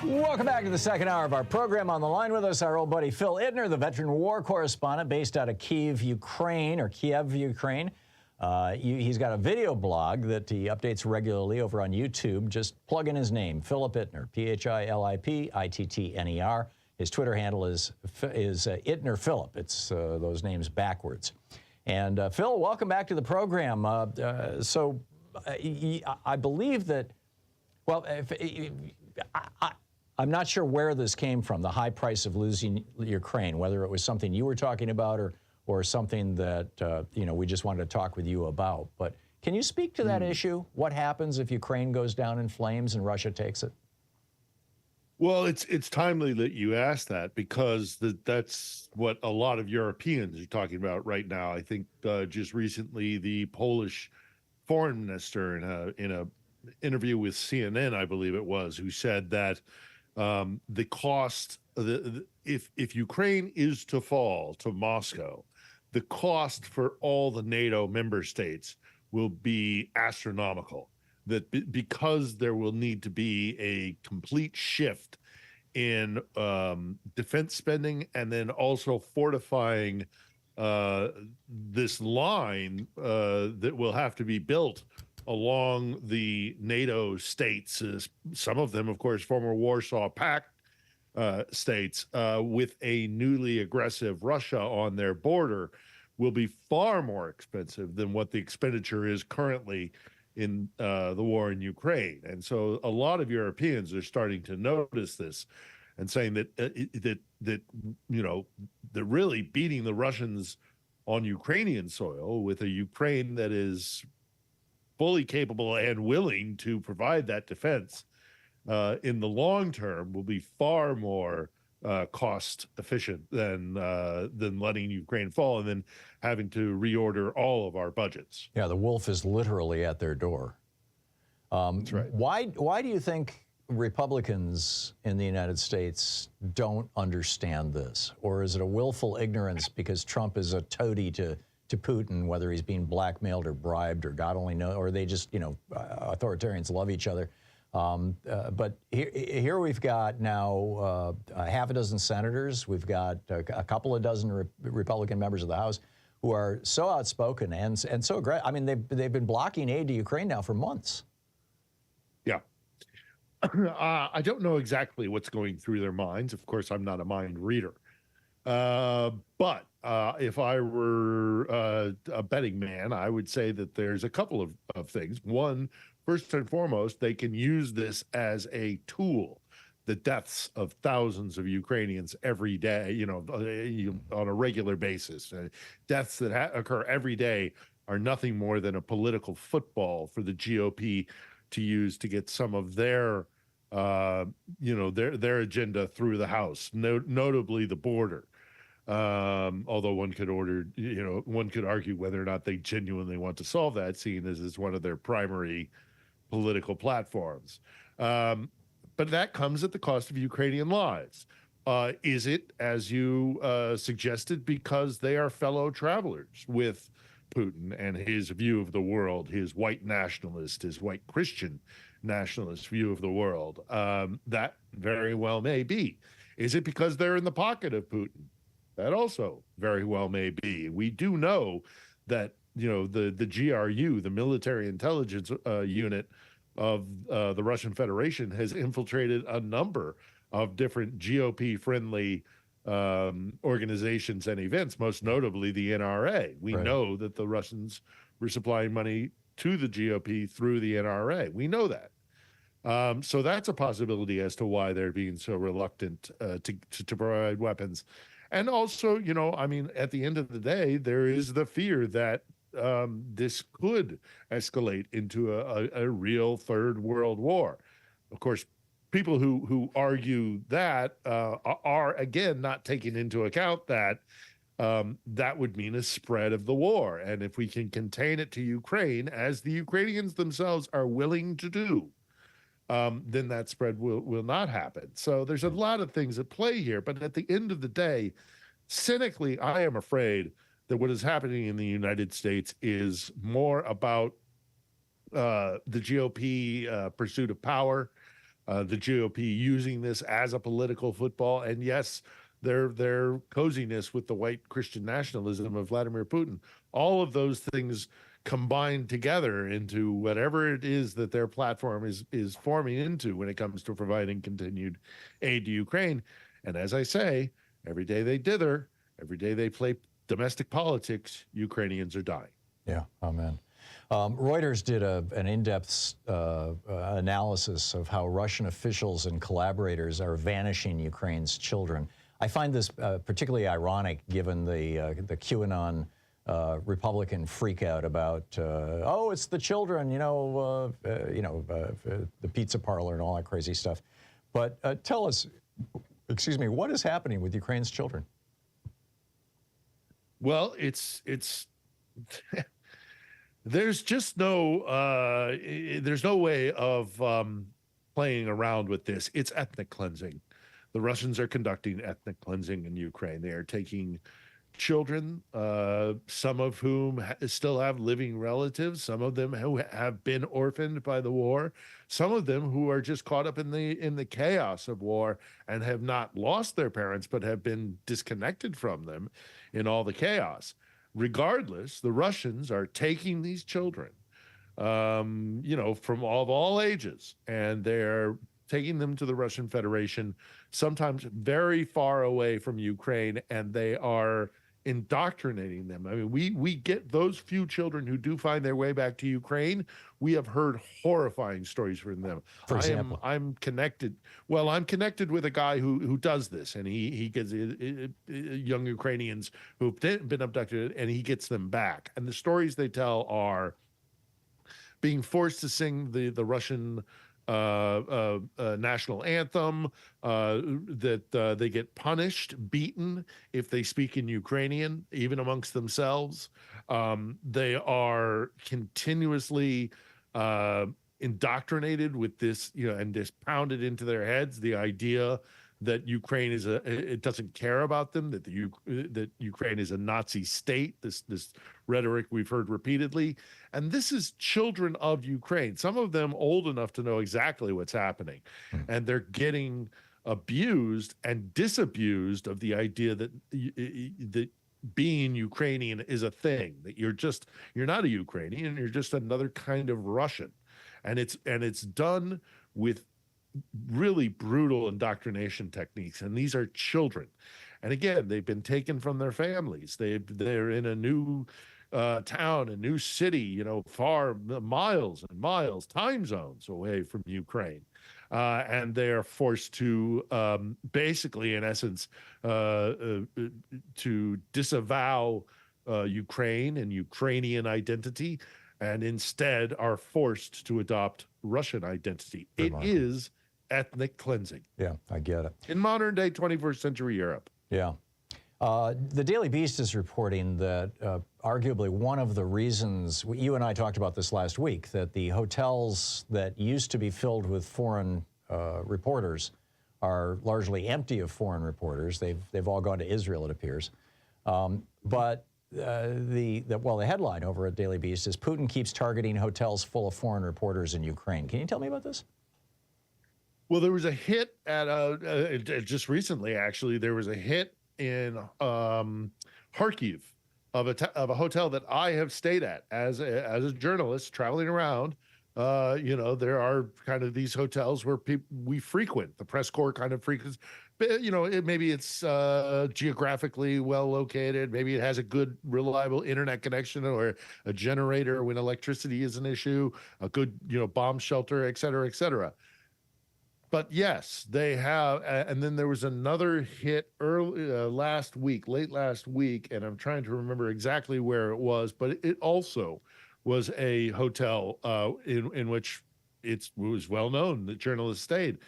Welcome back to the second hour of our program. On the line with us, our old buddy Phil Ittner, the veteran war correspondent based out of Kyiv, Ukraine. He's got a video blog that he updates regularly over on YouTube. Just plug in his name, Philip Ittner, Philipittner. His Twitter handle is Ittner Philip. It's those names backwards. And Phil, welcome back to the program. I believe that, well, I'm not sure where this came from, the high price of losing Ukraine, whether it was something you were talking about or something that, we just wanted to talk with you about. But can you speak to that issue? What happens if Ukraine goes down in flames and Russia takes it? Well, it's timely that you asked that, because that's what a lot of Europeans are talking about right now. I think just recently the Polish foreign minister in a interview with CNN, I believe it was, who said that the cost, if Ukraine is to fall to Moscow, the cost for all the NATO member states will be astronomical. That because there will need to be a complete shift in defense spending, and then also fortifying this line that will have to be built along the NATO states, some of them, of course, former Warsaw Pact states, with a newly aggressive Russia on their border, will be far more expensive than what the expenditure is currently in the war in Ukraine. And so a lot of Europeans are starting to notice this and saying that they're really beating the Russians on Ukrainian soil, with a Ukraine that is fully capable and willing to provide that defense in the long term, will be far more cost efficient than letting Ukraine fall and then having to reorder all of our budgets. Yeah, the wolf is literally at their door. That's right. Why do you think Republicans in the United States don't understand this? Or is it a willful ignorance because Trump is a toady to Putin, whether he's being blackmailed or bribed or God only knows, or they just, authoritarians love each other. But here we've got now half a dozen senators. We've got a couple of dozen Republican members of the House who are so outspoken and so aggressive. I mean, they've been blocking aid to Ukraine now for months. Yeah. I don't know exactly what's going through their minds. Of course, I'm not a mind reader. But if I were a betting man, I would say that there's a couple of things. One, first and foremost, they can use this as a tool. The deaths of thousands of Ukrainians every day, on a regular basis. Deaths that occur every day are nothing more than a political football for the GOP to use to get some of their agenda through the House, notably the border. Although one could argue whether or not they genuinely want to solve that, seeing as it's one of their primary political platforms. But that comes at the cost of Ukrainian lives. Is it, as you suggested, because they are fellow travelers with Putin and his view of the world, his white nationalist, his white Christian nationalist view of the world? That very well may be. Is it because they're in the pocket of Putin? That also very well may be. We do know that, the GRU, the military intelligence unit of the Russian Federation, has infiltrated a number of different GOP-friendly organizations and events, most notably the NRA. We know that the Russians were supplying money to the GOP through the NRA. We know that. So that's a possibility as to why they're being so reluctant to provide weapons. And also, at the end of the day, there is the fear that this could escalate into a real third world war. Of course, people who argue that are, again, not taking into account that that would mean a spread of the war. And if we can contain it to Ukraine, as the Ukrainians themselves are willing to do, then that spread will not happen. So there's a lot of things at play here. But at the end of the day, cynically, I am afraid that what is happening in the United States is more about the GOP pursuit of power the GOP using this as a political football, and yes, their coziness with the white Christian nationalism of Vladimir Putin. All of those things combined together into whatever it is that their platform is forming into when it comes to providing continued aid to Ukraine. And as I say, every day they dither, every day they play domestic politics, Ukrainians are dying. Yeah, amen. Reuters did an in-depth analysis of how Russian officials and collaborators are vanishing Ukraine's children. I find this particularly ironic given the QAnon Republican freakout about, oh, it's the children, the pizza parlor and all that crazy stuff. But tell us, excuse me, what is happening with Ukraine's children? Well, it's there's just no there's no way of playing around with this. It's ethnic cleansing. The Russians are conducting ethnic cleansing in Ukraine. They are taking children, some of whom still have living relatives, some of them who have been orphaned by the war, some of them who are just caught up in the chaos of war and have not lost their parents but have been disconnected from them in all the chaos. Regardless, the Russians are taking these children, from all ages, and they're taking them to the Russian Federation, sometimes very far away from Ukraine, and they are indoctrinating them. I mean, we get those few children who do find their way back to Ukraine. We have heard horrifying stories from them. For example, I'm connected. Well, I'm connected with a guy who does this, and he gets young Ukrainians who've been abducted, and he gets them back. And the stories they tell are being forced to sing the Russian national anthem, that they get punished, beaten if they speak in Ukrainian, even amongst themselves. They are continuously indoctrinated with this, and just pounded into their heads the idea that Ukraine it doesn't care about them, that that Ukraine is a Nazi state, this rhetoric we've heard repeatedly. And this is children of Ukraine, some of them old enough to know exactly what's happening. And they're getting abused and disabused of the idea that being Ukrainian is a thing, that you're not a Ukrainian, you're just another kind of Russian. And it's done with really brutal indoctrination techniques. And these are children. And again, they've been taken from their families. They're in a new town, a new city, far miles and miles, time zones away from Ukraine. And they are forced to basically, in essence, to disavow Ukraine and Ukrainian identity, and instead are forced to adopt Russian identity. It is ethnic cleansing. Yeah, I get it. In modern day 21st century Europe. Yeah. The Daily Beast is reporting that arguably one of the reasons, you and I talked about this last week, that the hotels that used to be filled with foreign reporters are largely empty of foreign reporters. They've all gone to Israel, it appears. But the headline over at Daily Beast is Putin keeps targeting hotels full of foreign reporters in Ukraine. Can you tell me about this? Well, there was a hit at just recently, actually, there was a hit in Kyiv of a hotel that I have stayed at as a journalist traveling around. There are kind of these hotels where we frequent. The press corps kind of frequents. Maybe it's geographically well located. Maybe it has a good, reliable internet connection or a generator when electricity is an issue. A good, bomb shelter, et cetera, et cetera. But yes, they have. And then there was another hit late last week, and I'm trying to remember exactly where it was, but it also was a hotel in which it was well known that journalists stayed.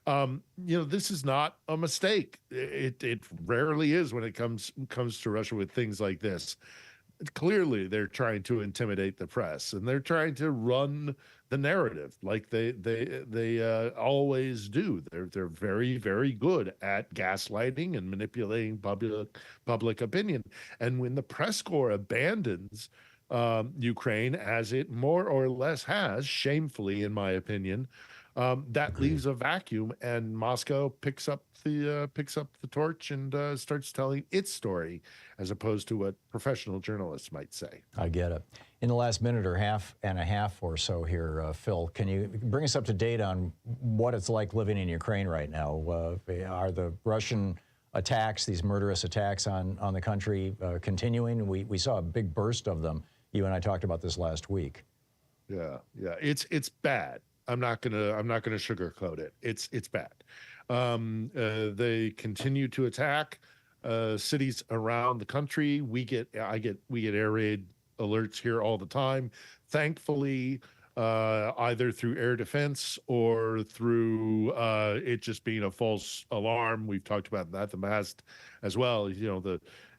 This is not a mistake. It rarely is when it comes to Russia with things like this. Clearly, they're trying to intimidate the press, and they're trying to run the narrative like they always do. They're very, very good at gaslighting and manipulating public opinion. And when the press corps abandons Ukraine, as it more or less has, shamefully, in my opinion, that leaves a vacuum, and Moscow picks up the torch and starts telling its story, as opposed to what professional journalists might say. I get it. In the last minute or half and a half or so here, Phil, can you bring us up to date on what it's like living in Ukraine right now? Are the Russian attacks, these murderous attacks on the country, continuing? We saw a big burst of them. You and I talked about this last week. Yeah, it's bad. I'm not gonna sugarcoat it. It's bad. They continue to attack cities around the country. We get air raid alerts here all the time. Thankfully, either through air defense or through it just being a false alarm. We've talked about that the past as well.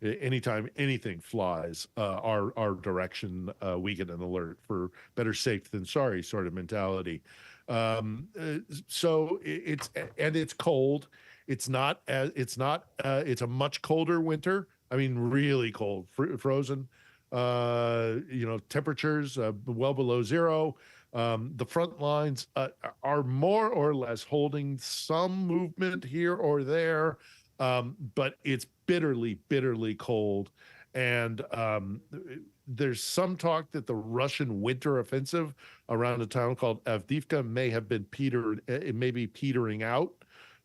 Anytime anything flies our direction, we get an alert for better safe than sorry sort of mentality. So it's cold. It's a much colder winter. I mean, really cold, frozen. Temperatures well below zero. The front lines are more or less holding some movement here or there, but it's bitterly, bitterly cold. And there's some talk that the Russian winter offensive around a town called Avdiivka may have been petering out.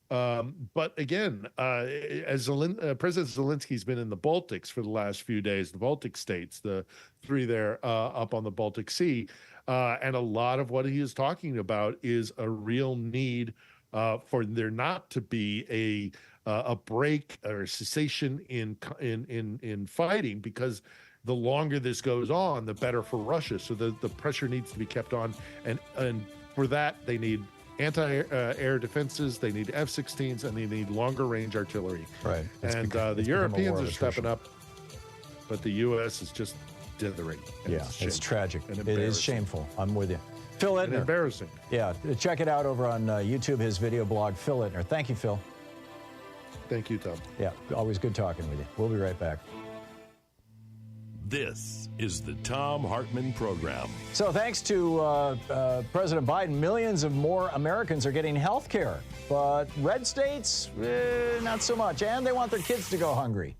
But again, as President Zelensky's been in the Baltics for the last few days, the Baltic states, the three there up on the Baltic Sea, and a lot of what he is talking about is a real need for there not to be a break or a cessation in fighting, because the longer this goes on, the better for Russia. So the pressure needs to be kept on, and for that they need anti-air defenses, they need F-16s, and they need longer range artillery. Right. And the Europeans are stepping up, but the U.S. is just dithering. Yeah, it's tragic. It is shameful. I'm with you. Phil Ittner. And embarrassing. Yeah, check it out over on YouTube, his video blog, Phil Ittner. Thank you, Phil. Thank you, Tom. Yeah, always good talking with you. We'll be right back. This is the Thom Hartmann Program. So thanks to President Biden, millions of more Americans are getting health care. But red states, not so much. And they want their kids to go hungry.